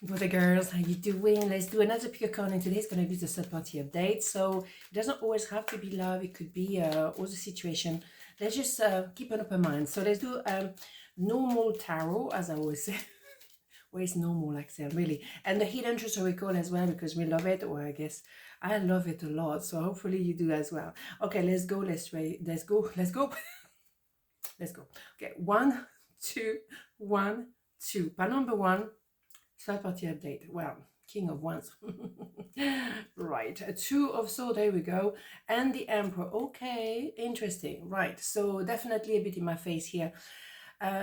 For the girls, how you doing? Let's do another pick a card, and today's going to be the third party update. So it doesn't always have to be love, it could be other situation. Let's just keep an open mind. So let's do normal tarot, as I always say. Where's normal, Axelle, really? And the hidden truth oracle as well, because we love it, or I guess I love it a lot. So hopefully you do as well. Okay, let's go. Let's go. Let's go. Let's go. Okay, 1, 2, 1, 2. Part number 1. Third party update. Well, King of Wands. Right. A 2 of Swords. There we go. And the Emperor. Okay. Interesting. Right. So definitely a bit in my face here.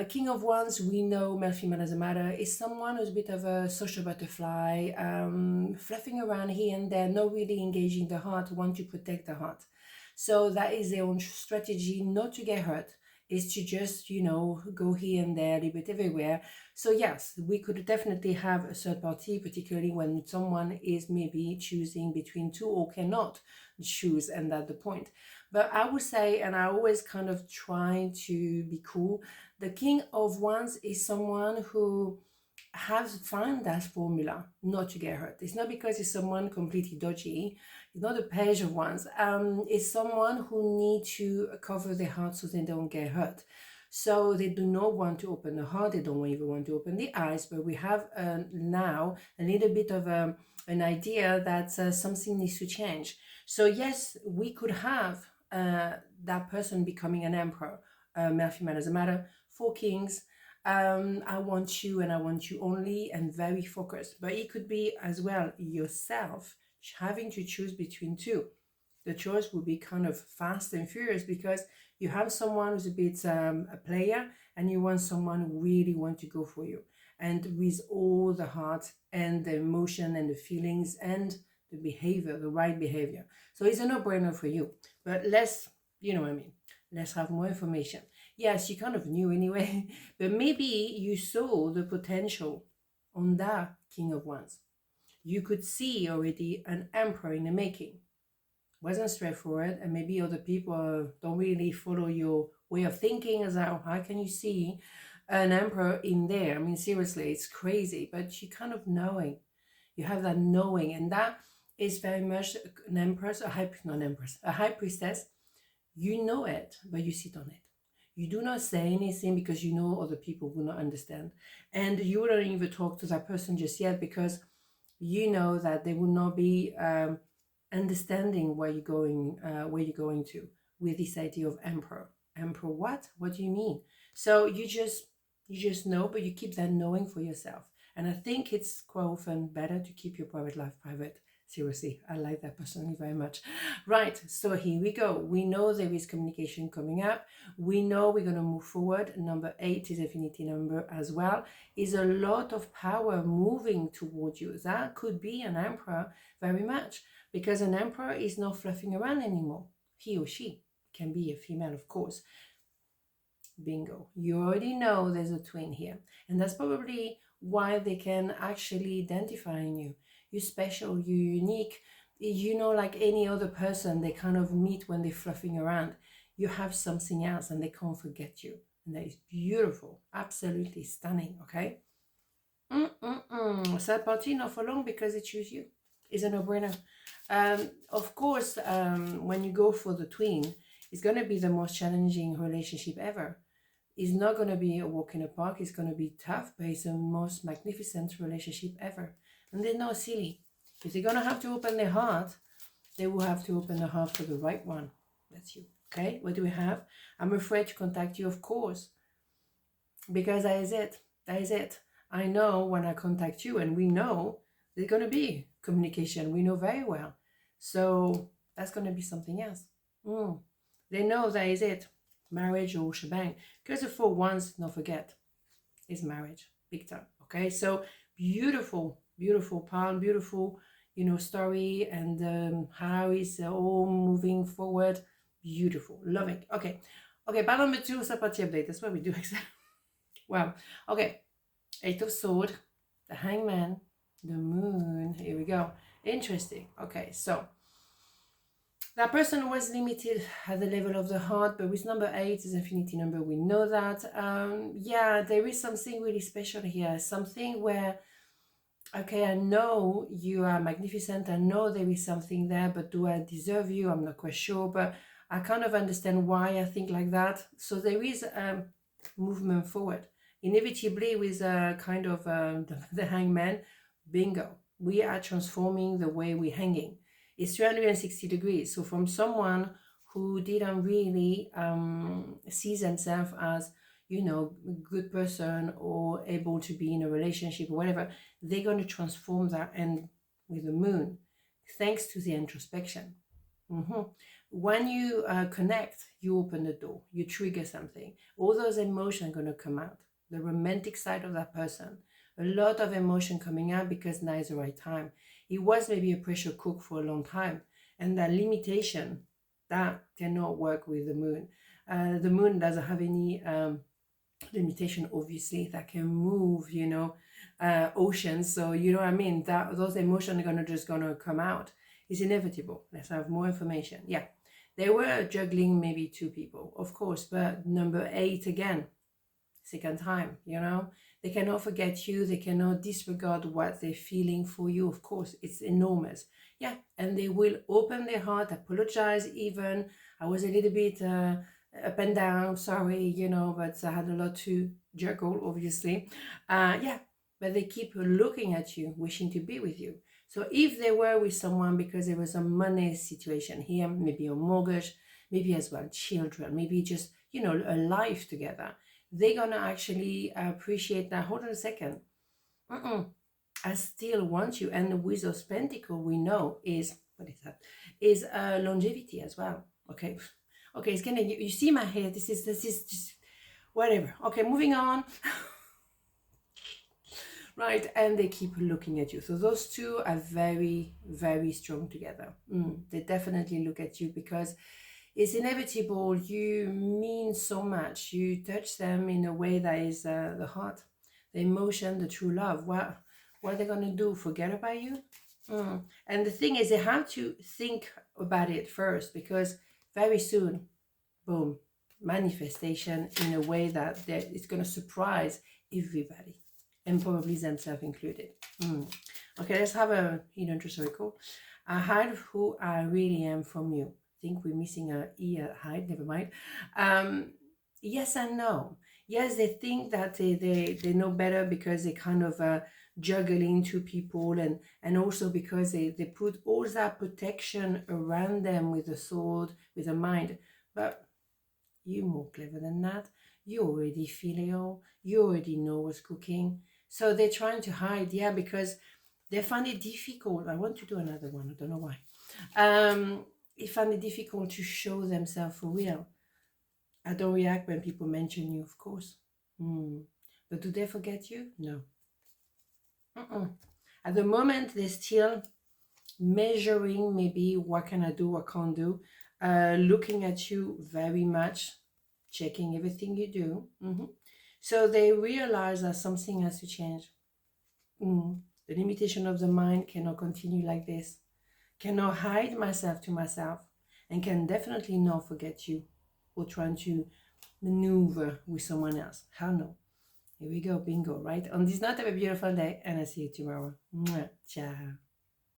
King of Wands, we know, male, female doesn't matter, is someone who's a bit of a social butterfly, fluffing around here and there, not really engaging the heart, want to protect the heart. So that is their own strategy, not to get hurt, is to just, you know, go here and there, a little bit everywhere. So yes, we could definitely have a third party, particularly when someone is maybe choosing between two or cannot choose, and that's the point. But I would say, and I always kind of try to be cool, the King of Wands is someone who has found that formula not to get hurt. It's not because it's someone completely dodgy. It's not a Page of Wands. It's someone who need to cover their heart so they don't get hurt. So they do not want to open the heart. They don't even want to open the eyes. But we have now a little bit of an idea that something needs to change. So yes, we could have that person becoming an emperor. Male, female doesn't matter. 4 kings. I want you and I want you only, and very focused. But it could be as well yourself having to choose between two. The choice will be kind of fast and furious because you have someone who's a bit a player, and you want someone who really wants to go for you, and with all the heart and the emotion and the feelings and the behavior, the right behavior. So it's a no-brainer for you. But let's, you know what I mean, let's have more information. Yes, you kind of knew anyway, but maybe you saw the potential on that King of Wands. You could see already an emperor in the making. Wasn't straightforward, and maybe other people don't really follow your way of thinking as how can you see an emperor in there? I mean, seriously, it's crazy, but you kind of knowing. You have that knowing, and that is very much an empress, a high priestess. You know it, but you sit on it. You do not say anything because you know other people will not understand. And you don't even talk to that person just yet because you know that they will not be understanding where you're going to with this idea of emperor. Emperor what? What do you mean? So you just know, but you keep that knowing for yourself. And I think it's quite often better to keep your private life private. Seriously, I like that personally very much. Right, so here we go. We know there is communication coming up. We know we're going to move forward. Number 8 is affinity number as well. Is a lot of power moving towards you. That could be an emperor very much, because an emperor is not fluffing around anymore. He or she can be a female, of course. Bingo. You already know there's a twin here. And that's probably why they can actually identify in you. You're special, you're unique. You know, like any other person, they kind of meet when they're fluffing around. You have something else and they can't forget you. And that is beautiful. Absolutely stunning, okay? Third party, not for long because they choose you. Is a no-brainer. Of course, when you go for the twin, it's going to be the most challenging relationship ever. It's not going to be a walk in the park. It's going to be tough, but it's the most magnificent relationship ever. And they're not silly. If they're going to have to open their heart, they will have to open the heart for the right one. That's you. Okay, what do we have? I'm afraid to contact you, of course, because that is it. That is it. I know when I contact you, and we know there's going to be communication. We know very well. So that's going to be something else. They know that is it. Marriage or shebang. Because the 4 Wands, don't forget, is marriage. Big time. Okay, so beautiful, beautiful part, beautiful, you know, story, and how is all moving forward. Beautiful. Love it. Okay. Okay, part number 2, Sapati update. That's what we do exactly. Wow. Okay. 8 of Swords, the Hangman, the Moon. Here we go. Interesting. Okay, so that person was limited at the level of the heart, but with number 8 is affinity number. We know that. Yeah, there is something really special here. Something where okay, I know you are magnificent, I know there is something there, but do I deserve you? I'm not quite sure, but I kind of understand why I think like that. So there is a movement forward. Inevitably, with a kind of the hangman, bingo, we are transforming the way we're hanging. It's 360 degrees. So from someone who didn't really see themselves as, you know, a good person or able to be in a relationship or whatever, they're going to transform that. And with the moon, thanks to the introspection. When you connect, you open the door, you trigger something. All those emotions are going to come out. The romantic side of that person, a lot of emotion coming out because now is the right time. It was maybe a pressure cook for a long time, and that limitation, that cannot work with the moon. The moon doesn't have any limitation, obviously, that can move, you know, oceans. So you know what I mean, that those emotions are gonna come out. It's inevitable. Let's have more information. Yeah, they were juggling maybe 2 people, of course, but number 8 again, second time, you know, they cannot forget you, they cannot disregard what they're feeling for you. Of course, it's enormous. Yeah, and they will open their heart, apologize even. I was a little bit up and down, sorry, you know, but I had a lot to juggle, obviously. Yeah, but they keep looking at you, wishing to be with you. So if they were with someone because there was a money situation here, maybe a mortgage, maybe as well children, maybe just, you know, a life together, they're gonna actually appreciate that. Hold on a second. I still want you. And the Wheel of Pentacle, we know, is, what is that? Is longevity as well. Okay. Okay, it's gonna, you see my hair. This is just whatever. Okay, moving on. Right, and they keep looking at you. So those two are very, very strong together. They definitely look at you because it's inevitable. You mean so much. You touch them in a way that is the heart, the emotion, the true love. What are they gonna do? Forget about you? And the thing is, they have to think about it first, because very soon, boom, manifestation in a way that it's gonna surprise everybody, and probably themselves included. Okay, let's have a hidden true circle. I hide who I really am from you. Think we're missing a E at hide, never mind. Yes and no. Yes, they think that they know better because they kind of juggling 2 people, and also because they put all that protection around them with the sword, with the mind. But you're more clever than that. You already filial. You already know what's cooking. So they're trying to hide, yeah, because they find it difficult. I want to do another one. I don't know why. They find it difficult to show themselves for real. I don't react when people mention you, of course. But do they forget you? No. At the moment, they're still measuring maybe what can I do, what can't do. Looking at you very much, checking everything you do. So they realize that something has to change. The limitation of the mind cannot continue like this. Cannot hide myself to myself, and can definitely not forget you or trying to maneuver with someone else. Hell no. Here we go, bingo, right? On this note, have a beautiful day, and I'll see you tomorrow. Mwah. Ciao.